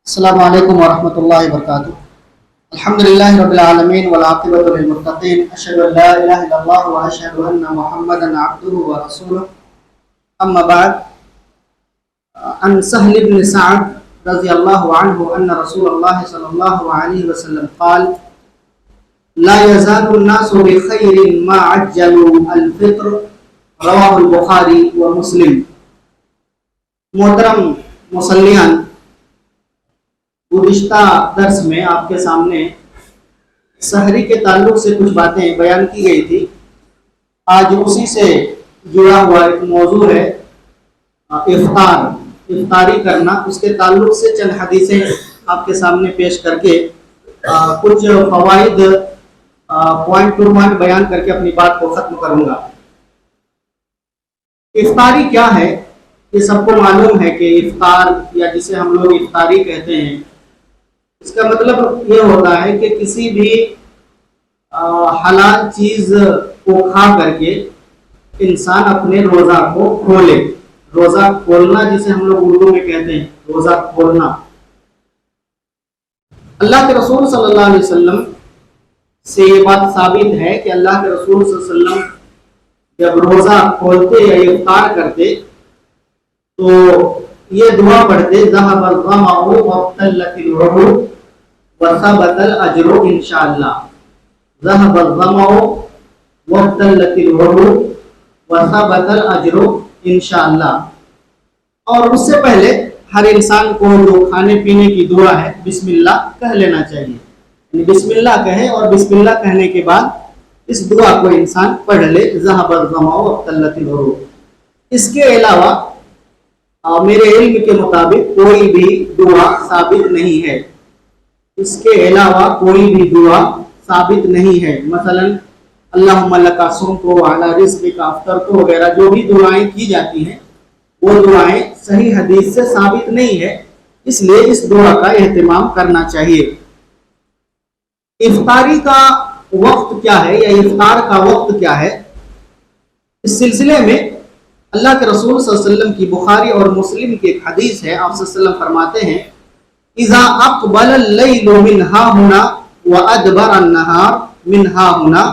السلام علیکم ورحمۃ اللہ وبرکاتہ۔ الحمدللہ رب العالمین والعاقبۃ للمتقین، اشہد ان لا الہ الا اللہ واشہد ان محمدا عبدہ ورسولہ، اما بعد، عن سہل بن سعد رضی اللہ عنہ ان رسول اللہ صلی اللہ علیہ وسلم قال لا يزال الناس بخیر ما عجلوا الفطر، رواہ البخاری ومسلم۔ محترم مصلیان، گزشتہ درس میں آپ کے سامنے سحری کے تعلق سے کچھ باتیں بیان کی گئی تھی۔ آج اسی سے جڑا ہوا ایک موضوع ہے افطاری کرنا۔ اس کے تعلق سے چند حدیثیں آپ کے سامنے پیش کر کے کچھ فوائد پوائنٹ ٹو پوائنٹ بیان کر کے اپنی بات کو ختم کروں گا۔ افطاری کیا ہے؟ یہ سب کو معلوم ہے کہ افطار یا جسے ہم لوگ افطاری کہتے ہیں، اس کا مطلب یہ ہوتا ہے کہ کسی بھی حلال چیز کو کھا کر کے انسان اپنے روزہ کو کھولے۔ روزہ کھولنا جسے ہم لوگ اردو میں کہتے ہیں، روزہ کھولنا۔ اللہ کے رسول صلی اللہ علیہ وسلم سے یہ بات ثابت ہے کہ اللہ کے رسول صلی اللہ علیہ وسلم جب روزہ کھولتے یا افطار کرتے تو یہ دعا پڑھتے، ذهب الظمأ وابتلت العروق وثبت الاجر انشاءاللہ۔ ذهب الظمأ وابتلت العروق وثبت الاجر انشاءاللہ۔ اور اس سے پہلے ہر انسان کو جو کھانے پینے کی دعا ہے بسم اللہ کہہ لینا چاہیے، یعنی بسم اللہ کہے اور بسم اللہ کہنے کے بعد اس دعا کو انسان پڑھ لے، ذهب الظمأ وابتلت العروق۔ اس کے علاوہ میرے علم کے مطابق کوئی بھی دعا ثابت نہیں ہے، اس کے علاوہ کوئی بھی دعا ثابت نہیں ہے۔ مثلا اللہم لک صمت وعلی رزقک افطرت وغیرہ جو بھی دعائیں کی جاتی ہیں وہ دعائیں صحیح حدیث سے ثابت نہیں ہے، اس لیے اس دعا کا اہتمام کرنا چاہیے۔ افطاری کا وقت کیا ہے یا افطار کا وقت کیا ہے؟ اس سلسلے میں اللہ کے رسول صلی اللہ علیہ وسلم کی بخاری اور مسلم کی ایک حدیث ہے۔ آپ صلی اللہ علیہ وسلم فرماتے ہیں اذا اقبل اللیل من ہاہنا وادبر النہار من ہاہنا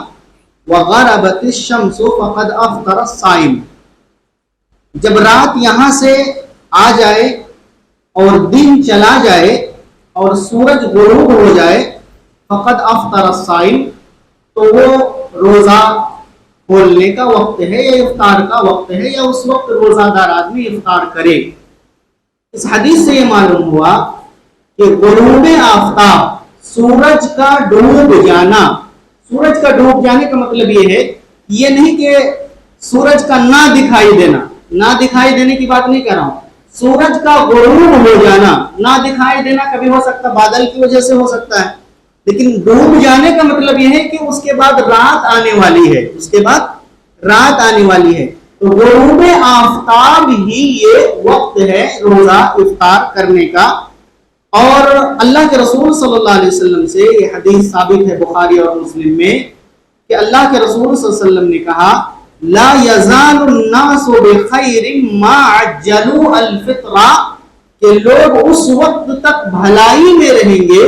وغربت الشمس فقد افطر الصائم۔ جب رات یہاں سے آ جائے اور دن چلا جائے اور سورج غروب ہو جائے، فقد افطر الصائم، تو وہ روزہ کھولنے کا وقت ہے یا افطار کا وقت ہے، یا اس وقت روزہ دار آدمی افطار کرے۔ اس حدیث سے یہ معلوم ہوا کہ غروب آفتاب، سورج کا ڈوب جانا، سورج کا ڈوب جانے کا مطلب یہ نہیں کہ سورج کا نہ دکھائی دینا، نہ دکھائی دینے کی بات نہیں کر رہا ہوں، سورج کا غروب ہو جانا۔ نہ دکھائی دینا کبھی ہو سکتا ہے، بادل کی وجہ سے ہو سکتا ہے، لیکن ڈوب جانے کا مطلب یہ ہے کہ اس کے بعد رات آنے والی ہے، اس کے بعد رات آنے والی ہے۔ تو غروب آفتاب ہی یہ وقت ہے روزہ افطار کرنے کا۔ اور اللہ کے رسول صلی اللہ علیہ وسلم سے یہ حدیث ثابت ہے بخاری اور مسلم میں کہ اللہ کے رسول صلی اللہ علیہ وسلم نے کہا لا یزال الناس بخیر ما عجلوا الفطر، کہ لوگ اس وقت تک بھلائی میں رہیں گے،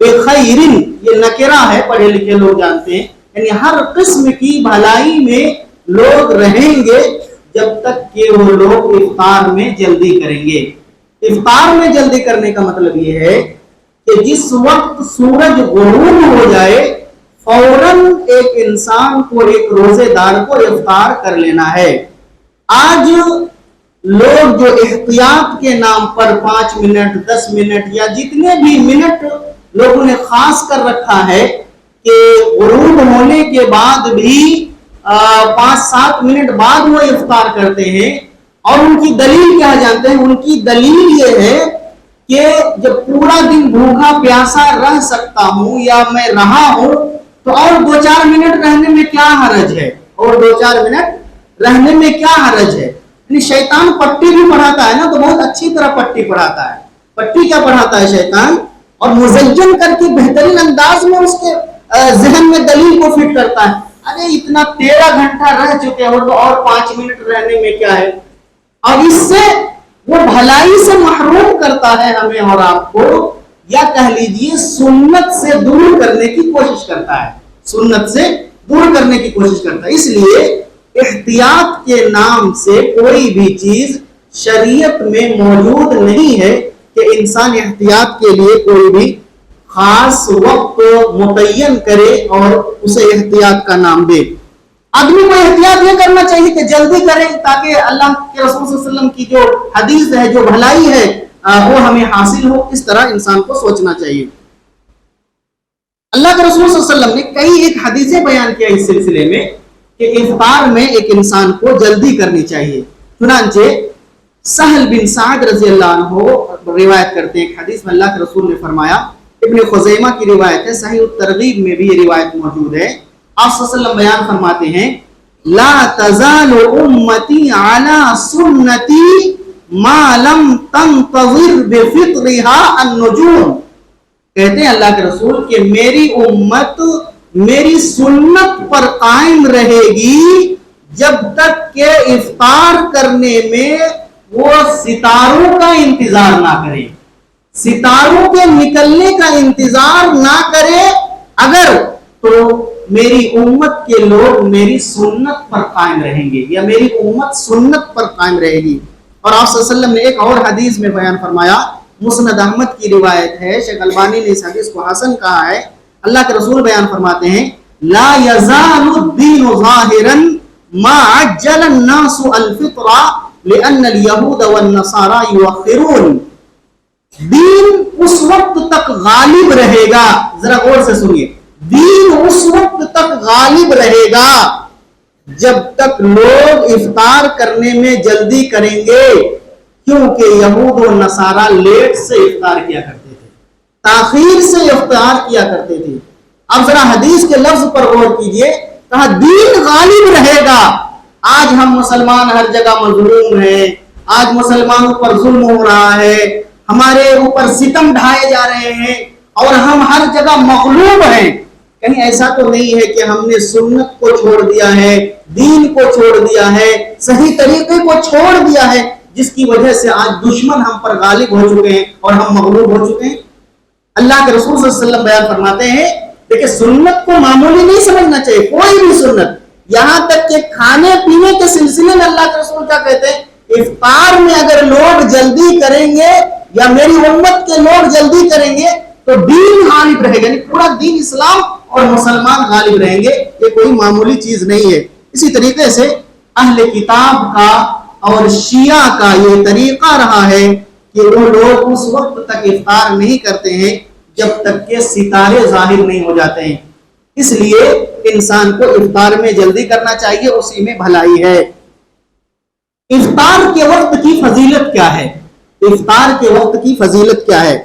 بخیر یہ نکرہ ہے، پڑھے لکھے لوگ جانتے ہیں، یعنی ہر قسم کی بھلائی میں لوگ رہیں گے جب تک کہ وہ لوگ افطار میں جلدی کریں گے۔ افطار میں جلدی کرنے کا مطلب یہ ہے کہ جس وقت سورج غروب ہو جائے فوراً ایک انسان کو، ایک روزے دار کو افطار کر لینا ہے۔ آج لوگ جو احتیاط کے نام پر 5 منٹ 10 منٹ یا جتنے بھی منٹ لوگوں نے خاص کر رکھا ہے کہ غروب ہونے کے بعد بھی 5-7 منٹ بعد وہ افطار کرتے ہیں، اور ان کی دلیل کیا جانتے ہیں؟ ان کی دلیل یہ ہے کہ جب پورا دن بھوکا پیاسا رہ سکتا ہوں یا میں رہا ہوں تو اور 2-4 منٹ رہنے میں کیا حرج ہے، اور 2-4 منٹ رہنے میں کیا حرج ہے۔ یعنی شیطان پٹی بھی پڑھاتا ہے نا، تو بہت اچھی طرح پٹی پڑھاتا ہے۔ پٹی کیا پڑھاتا ہے شیطان؟ اور مزین کر کے بہترین انداز میں اس کے ذہن میں دلیل کو فٹ کرتا ہے۔ ارے اتنا 13 گھنٹہ رہ چکے ہو تو اور 5 منٹ رہنے میں کیا ہے؟ اور اس سے وہ بھلائی سے محروم کرتا ہے ہمیں اور آپ کو، یا کہہ لیجئے سنت سے دور کرنے کی کوشش کرتا ہے، سنت سے دور کرنے کی کوشش کرتا ہے۔ اس لیے احتیاط کے نام سے کوئی بھی چیز شریعت میں موجود نہیں ہے کہ انسان احتیاط کے لیے کوئی بھی خاص وقت متعین کرے اور اسے احتیاط کا نام دے۔ آدمی کو احتیاط یہ کرنا چاہیے کہ جلدی کرے تاکہ اللہ کے رسول صلی اللہ علیہ وسلم کی جو حدیث ہے، جو بھلائی ہے، وہ ہمیں حاصل ہو۔ اس طرح انسان کو سوچنا چاہیے۔ اللہ کے رسول صلی اللہ علیہ وسلم نے کئی ایک حدیثیں بیان کیا اس سلسلے میں کہ افطار میں ایک انسان کو جلدی کرنی چاہیے۔ چنانچہ سہل بن سعد رضی اللہ عنہ روایت کرتے ہیں، ایک حدیث میں اللہ کے رسول نے فرمایا، ابن خزیمہ کی روایت ہے، صحیح الترغیب میں بھی یہ روایت موجود ہے۔ آپ صلی اللہ علیہ وسلم بیان فرماتے ہیں، لا تزال امتی علی سنتی ما لم تنتظر بفطرها النجوم۔ کہتے ہیں اللہ کے رسول کہ میری امت میری سنت پر قائم رہے گی جب تک کہ افطار کرنے میں وہ ستاروں کا انتظار نہ کرے، ستاروں کے نکلنے کا انتظار نہ کرے۔ اگر تو میری امت کے لوگ میری سنت پر قائم رہیں گے، یا میری امت سنت پر قائم رہے گی۔ اور آپ صلی اللہ علیہ وسلم نے ایک اور حدیث میں بیان فرمایا، مسند احمد کی روایت ہے، شیخ البانی نے اس حدیث کو حسن کہا ہے۔ اللہ کے رسول بیان فرماتے ہیں، لا یزال الدین ظاہرا ما عجل الناس الفطر لأن اليہود والنصارى یؤخرون۔ دین اس وقت تک غالب رہے گا، ذرا غور سے سنیے، دین اس وقت تک غالب رہے گا جب تک لوگ افطار کرنے میں جلدی کریں گے، کیونکہ یہود و نصارہ لیٹ سے افطار کیا کرتے تھے، تاخیر سے افطار کیا کرتے تھے۔ اب ذرا حدیث کے لفظ پر غور کیجئے، کہا دین غالب رہے گا۔ آج ہم مسلمان ہر جگہ مظلوم ہیں، آج مسلمانوں پر ظلم ہو رہا ہے، ہمارے اوپر ستم ڈھائے جا رہے ہیں اور ہم ہر جگہ مغلوب ہیں۔ کہیں ایسا تو نہیں ہے کہ ہم نے سنت کو چھوڑ دیا ہے، دین کو چھوڑ دیا ہے، صحیح طریقے کو چھوڑ دیا ہے، جس کی وجہ سے آج دشمن ہم پر غالب ہو چکے ہیں اور ہم مغلوب ہو چکے ہیں؟ اللہ کے رسول صلی اللہ علیہ وسلم بیان فرماتے ہیں، دیکھیں سنت کو معمولی نہیں سمجھنا چاہیے، کوئی بھی سنت، یہاں تک کہ کھانے پینے کے سلسلے میں اللہ کے رسول کیا کہتے ہیں، افطار میں اگر لوگ جلدی کریں گے یا میری امت کے لوگ جلدی کریں گے تو دین غالب رہے گا، یعنی پورا دین اسلام اور مسلمان غالب رہیں گے۔ یہ کوئی معمولی چیز نہیں ہے۔ اسی طریقے سے اہل کتاب کا اور شیعہ کا یہ طریقہ رہا ہے کہ وہ لوگ اس وقت تک افطار نہیں کرتے ہیں جب تک کہ ستارے ظاہر نہیں ہو جاتے ہیں۔ اس لیے انسان کو افطار میں جلدی کرنا چاہیے، اسی میں بھلائی ہے۔ افطار کے وقت کی فضیلت کیا ہے؟ افطار کے وقت کی فضیلت کیا ہے؟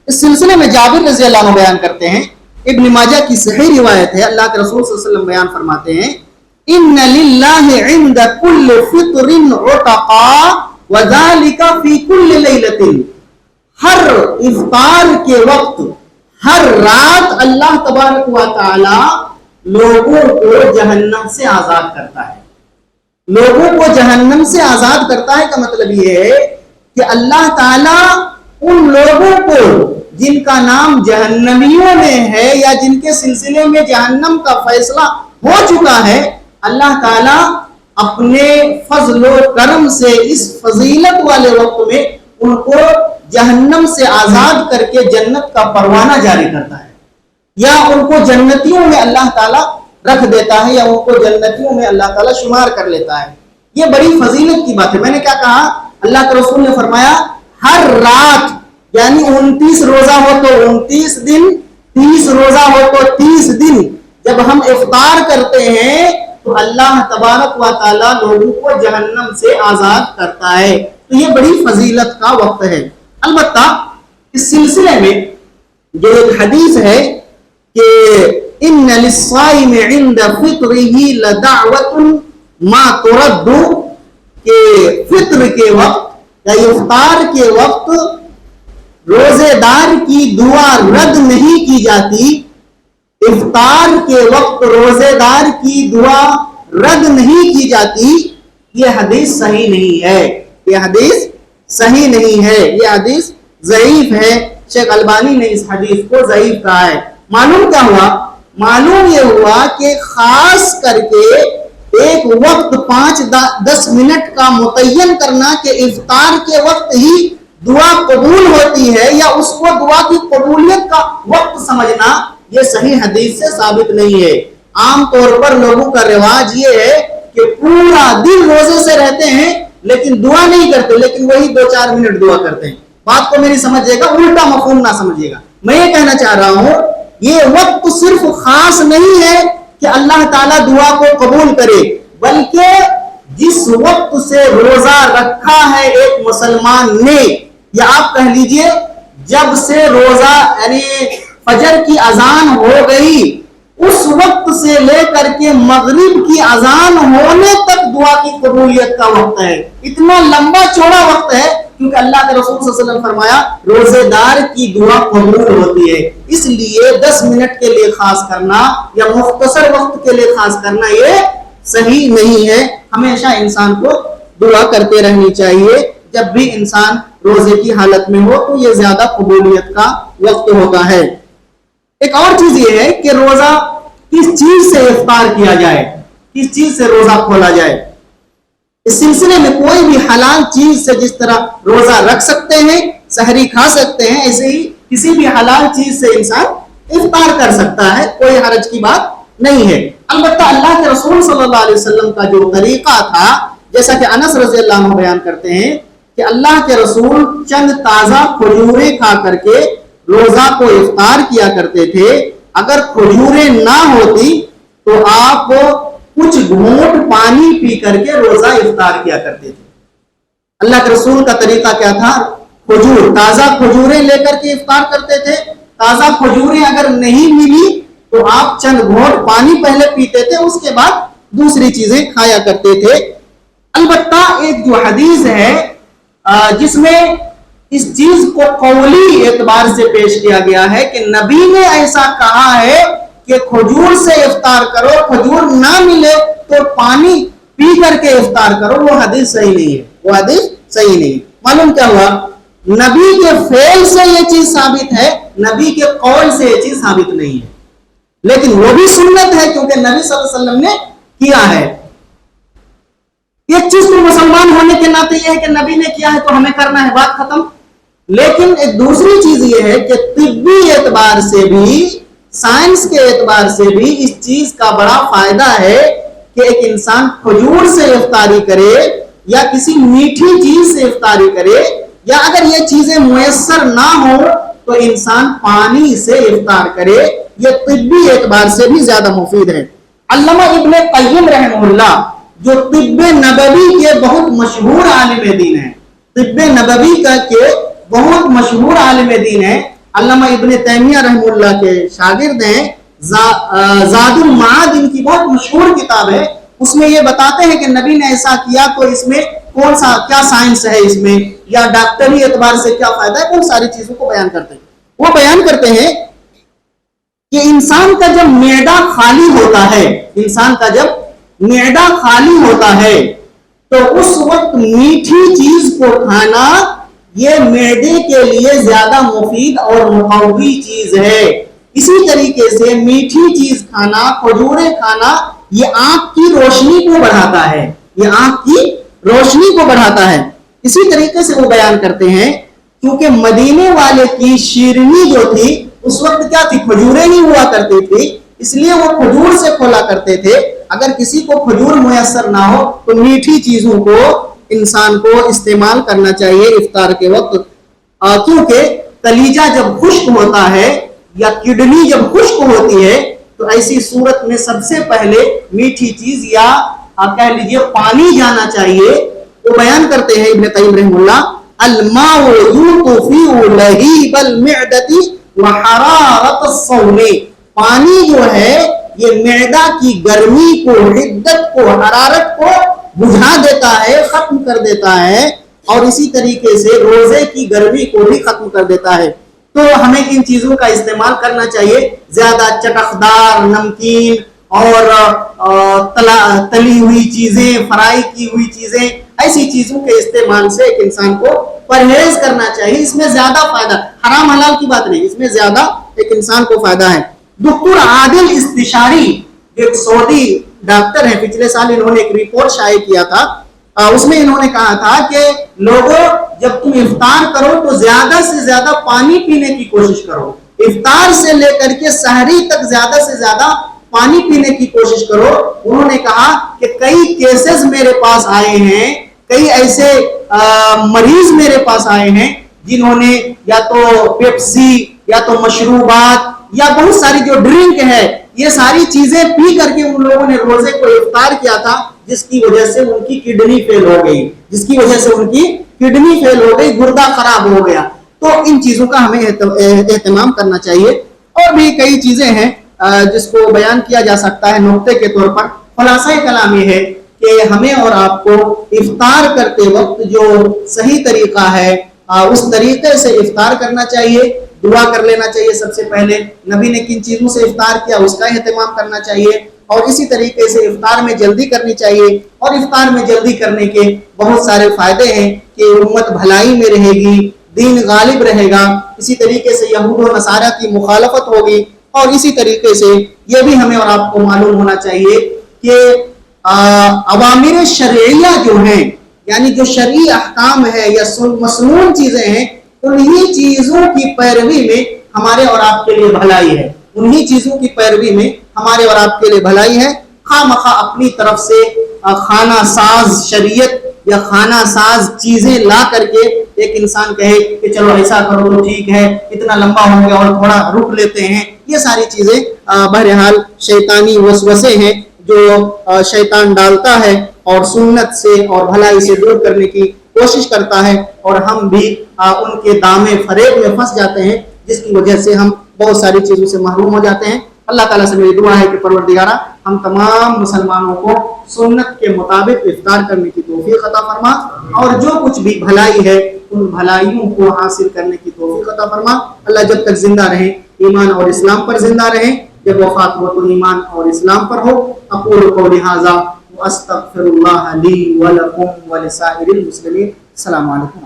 اس سلسلے میں جابر رضی اللہ عنہ بیان کرتے ہیں، ابن ماجہ کی صحیح روایت ہے، اللہ کے رسول صلی اللہ علیہ وسلم بیان فرماتے ہیں، ان للہ عند کل فطر عتقا وذالک فی کل لیلۃ۔ ہر افطار کے وقت، ہر رات اللہ تبارک و تعالی لوگوں کو جہنم سے آزاد کرتا ہے۔ لوگوں کو جہنم سے آزاد کرتا ہے کا مطلب یہ ہے کہ اللہ تعالیٰ ان لوگوں کو جن کا نام جہنمیوں میں ہے یا جن کے سلسلے میں جہنم کا فیصلہ ہو چکا ہے، اللہ تعالیٰ اپنے فضل و کرم سے اس فضیلت والے وقت میں ان کو جہنم سے آزاد کر کے جنت کا پروانہ جاری کرتا ہے، یا ان کو جنتیوں میں اللہ تعالیٰ رکھ دیتا ہے، یا ان کو جنتیوں میں اللہ تعالیٰ شمار کر لیتا ہے۔ یہ بڑی فضیلت کی بات ہے۔ میں نے کیا کہا؟ اللہ کے رسول نے فرمایا ہر رات، یعنی 29 روزہ ہو تو 29 دن، 30 روزہ ہو تو 30 دن، جب ہم افطار کرتے ہیں تو اللہ تبارک و تعالیٰ لوگوں کو جہنم سے آزاد کرتا ہے۔ تو یہ بڑی فضیلت کا وقت ہے۔ البتہ اس سلسلے میں جو ایک حدیث ہے کہ ان للصائم عند فطره لدعوۃ ما ترد، کہ فطر کے وقت یا افطار کے وقت روزے دار کی دعا رد نہیں کی جاتی، افطار کے وقت روزے دار کی دعا رد نہیں کی جاتی۔ یہ حدیث صحیح نہیں ہے، یہ حدیث صحیح نہیں ہے، یہ حدیث ضعیف ہے، شیخ البانی نے اس حدیث کو ضعیف کہا ہے۔ معلوم کیا ہوا؟ معلوم یہ ہوا کہ خاص کر کے ایک وقت 5-10 منٹ کا متعین کرنا کہ افطار کے وقت ہی دعا قبول ہوتی ہے یا اس کو دعا کی قبولیت کا وقت سمجھنا، یہ صحیح حدیث سے ثابت نہیں ہے۔ عام طور پر لوگوں کا رواج یہ ہے کہ پورا دن روزے سے رہتے ہیں لیکن دعا نہیں کرتے، لیکن وہی 2-4 منٹ دعا کرتے ہیں۔ بات کو میری سمجھے گا، الٹا مفہوم نہ سمجھیے گا۔ میں یہ کہنا چاہ رہا ہوں یہ وقت صرف خاص نہیں ہے کہ اللہ تعالیٰ دعا کو قبول کرے، بلکہ جس وقت سے روزہ رکھا ہے ایک مسلمان نے، یا آپ کہہ لیجئے جب سے روزہ یعنی فجر کی اذان ہو گئی اس وقت سے لے کر کے مغرب کی اذان ہونے تک دعا کی قبولیت کا وقت ہے۔ اتنا لمبا چوڑا وقت ہے کیونکہ اللہ کے رسول صلی اللہ علیہ وسلم فرمایا روزے دار کی دعا قبول ہوتی ہے۔ اس لیے 10 منٹ کے لیے خاص کرنا یا مختصر وقت کے لیے خاص کرنا یہ صحیح نہیں ہے۔ ہمیشہ انسان کو دعا کرتے رہنی چاہیے، جب بھی انسان روزے کی حالت میں ہو تو یہ زیادہ قبولیت کا وقت ہوتا ہے۔ ایک اور چیز یہ ہے کہ روزہ کس چیز سے افطار کیا جائے، کس چیز سے روزہ کھولا جائے۔ اس سلسلے میں کوئی بھی حلال چیز سے جس طرح روزہ رکھ سکتے ہیں، سحری کھا سکتے ہیں، ایسے ہی کسی بھی حلال چیز سے انسان افطار کر سکتا ہے، کوئی حرج کی بات نہیں ہے۔ البتہ اللہ کے رسول صلی اللہ علیہ وسلم کا جو طریقہ تھا، جیسا کہ انس رضی اللہ عنہ بیان کرتے ہیں کہ اللہ کے رسول چند تازہ کھجوریں کھا کر کے روزہ کو افطار کیا کرتے تھے۔ اگر کھجوریں نہ ہوتی تو آپ کچھ گھونٹ پانی پی کر کے روزہ افطار کیا کرتے تھے۔ اللہ کے رسول کا طریقہ کیا تھا؟ کھجور، تازہ کھجوریں لے کر کے افطار کرتے تھے۔ تازہ کھجوریں اگر نہیں ملی تو آپ چند گھونٹ پانی پہلے پیتے تھے، اس کے بعد دوسری چیزیں کھایا کرتے تھے۔ البتہ ایک جو حدیث ہے جس میں اس چیز کو قولی اعتبار سے پیش کیا گیا ہے کہ نبی نے ایسا کہا ہے کہ کھجور سے افطار کرو، کھجور نہ ملے تو پانی پی کر کے افطار کرو، وہ حدیث صحیح نہیں ہے، وہ حدیث صحیح نہیں ہے۔ معلوم کیا ہوا؟ نبی کے فعل سے یہ چیز ثابت ہے، نبی کے قول سے یہ چیز ثابت نہیں ہے، لیکن وہ بھی سنت ہے کیونکہ نبی صلی اللہ علیہ وسلم نے کیا ہے۔ ایک چیز تو مسلمان ہونے کے ناطے یہ ہے کہ نبی نے کیا ہے تو ہمیں کرنا ہے، بات ختم۔ لیکن ایک دوسری چیز یہ ہے کہ طبی اعتبار سے بھی، سائنس کے اعتبار سے بھی اس چیز کا بڑا فائدہ ہے کہ ایک انسان کھجور سے افطاری کرے یا کسی میٹھی چیز سے افطاری کرے، یا اگر یہ چیزیں میسر نہ ہوں تو انسان پانی سے افطار کرے، یہ طبی اعتبار سے بھی زیادہ مفید ہے۔ علامہ ابن قیم رحمہ اللہ جو طب نبوی کے بہت مشہور عالم دین ہیں، طب نبوی کا کے بہت مشہور عالم دین ہیں، علامہ ابن تیمیہ رحمہ اللہ کے شاگرد ہیں، زاد المعاد ان کی بہت مشہور کتاب ہے، اس میں یہ بتاتے ہیں کہ نبی نے ایسا کیا تو اس میں کون سا کیا سائنس ہے، اس میں یا ڈاکٹری اعتبار سے کیا فائدہ ہے، کون ساری چیزوں کو بیان کرتے ہیں۔ وہ بیان کرتے ہیں کہ انسان کا جب معدہ خالی ہوتا ہے، انسان کا جب معدہ خالی ہوتا ہے تو اس وقت میٹھی چیز کو کھانا یہ معدے کے لیے زیادہ مفید اور مقوی چیز ہے۔ اسی طریقے سے میٹھی چیز کھانا، کھجوریں کھانا، یہ آنکھ کی روشنی کو بڑھاتا ہے، یہ آنکھ کی روشنی کو بڑھاتا ہے۔ اسی طریقے سے وہ بیان کرتے ہیں کیونکہ مدینے والے کی شیرنی جو تھی اس وقت کیا تھی؟ کھجوریں ہی ہوا کرتی تھی، اس لیے وہ کھجور سے کھولا کرتے تھے۔ اگر کسی کو کھجور میسر نہ ہو تو میٹھی چیزوں کو انسان کو استعمال کرنا چاہیے افطار کے وقت، کیونکہ کلیجہ جب خشک ہوتا ہے یا کڈنی جب خشک ہوتی ہے تو ایسی صورت میں سب سے پہلے میٹھی چیز یا کہہ لیجئے پانی جانا چاہیے۔ وہ بیان کرتے ہیں ابن قیم رحمہ اللہ، الماء یطفئ لہیب المعدۃ وحرارۃ الصوم، پانی جو ہے یہ معدہ کی گرمی کو، حدت کو، حرارت کو بجھا دیتا ہے، ختم کر دیتا ہے، اور اسی طریقے سے روزے کی گرمی کو بھی ختم کر دیتا ہے۔ تو ہمیں ان چیزوں کا استعمال کرنا چاہیے، زیادہ چٹخدار، نمکین اور تلی ہوئی چیزیں، فرائی کی ہوئی چیزیں، ایسی چیزوں کے استعمال سے ایک انسان کو پرہیز کرنا چاہیے. اس میں زیادہ فائدہ، حرام حلال کی بات نہیں، اس میں زیادہ ایک انسان کو فائدہ ہے. دکتور عادل استشاری ایک سعودی ڈاکٹر ہیں، پچھلے سال انہوں نے ایک رپورٹ شائع کیا تھا. اس میں انہوں نے کہا تھا کہ لوگوں جب تم افطار کرو تو زیادہ سے زیادہ پانی پینے کی کوشش کرو. افطار سے لے کر کے سحری تک زیادہ سے زیادہ پانی پینے کی کوشش کرو. انہوں نے کہا کہ کئی کیسز میرے پاس آئے ہیں، کئی ایسے مریض میرے پاس آئے ہیں جنہوں نے یا تو پیپسی یا تو مشروبات یا بہت ساری جو ڈرنک ہے یہ ساری چیزیں پی کر کے ان لوگوں نے روزے کو افطار کیا تھا، جس کی وجہ سے ان کی کڈنی فیل ہو گئی، گردہ خراب ہو گیا. تو ان چیزوں کا ہمیں اہتمام کرنا چاہیے. اور بھی کئی چیزیں ہیں جس کو بیان کیا جا سکتا ہے. نقطے کے طور پر خلاصہ کلام یہ ہے کہ ہمیں اور آپ کو افطار کرتے وقت جو صحیح طریقہ ہے اس طریقے سے افطار کرنا چاہیے. دعا کر لینا چاہیے سب سے پہلے، نبی نے کن چیزوں سے افطار کیا اس کا اہتمام کرنا چاہیے، اور اسی طریقے سے افطار میں جلدی کرنی چاہیے. اور افطار میں جلدی کرنے کے بہت سارے فائدے ہیں کہ امت بھلائی میں رہے گی، دین غالب رہے گا. اسی طریقے سے یہود و نصارہ کی مخالفت ہوگی. اور اسی طریقے سے یہ بھی ہمیں اور آپ کو معلوم ہونا چاہیے کہ اوامر شرعیہ جو ہیں، یعنی جو شرعی احکام ہے یا مسنون چیزیں ہیں، انہی چیزوں کی پیروی میں ہمارے اور آپ کے لیے بھلائی ہے. انہی چیزوں کی پیروی میں ہمارے اور آپ کے لیے بھلائی ہے. خواہ مخواہ اپنی طرف سے خانہ ساز شریعت یا خانہ ساز چیزیں لا کر کے ایک انسان کہے کہ چلو ایسا کرو تو ٹھیک ہے، اتنا لمبا ہو گیا اور تھوڑا رک لیتے ہیں، یہ ساری چیزیں بہرحال شیطانی وسوسے ہیں جو شیطان ڈالتا ہے اور سنت سے اور بھلائی سے دور کرنے کی کوشش کرتا ہے. اور ہم بھی ان کے دامے فریب میں پھنس جاتے ہیں، جس کی وجہ سے ہم بہت ساری چیزوں سے محروم ہو جاتے ہیں. اللہ تعالیٰ سے میری دعا ہے کہ پروردگارہ ہم تمام مسلمانوں کو سنت کے مطابق افطار کرنے کی توفیق عطا فرما، اور جو کچھ بھی بھلائی ہے ان بھلائیوں کو حاصل کرنے کی توفیق عطا فرما. اللہ جب تک زندہ رہیں ایمان اور اسلام پر زندہ رہیں، جب وفات ہو تو ایمان اور اسلام پر ہو. اقول قولی ھذا واستغفر اللہ لی ولکم ولسائر المسلمین. السلام علیکم.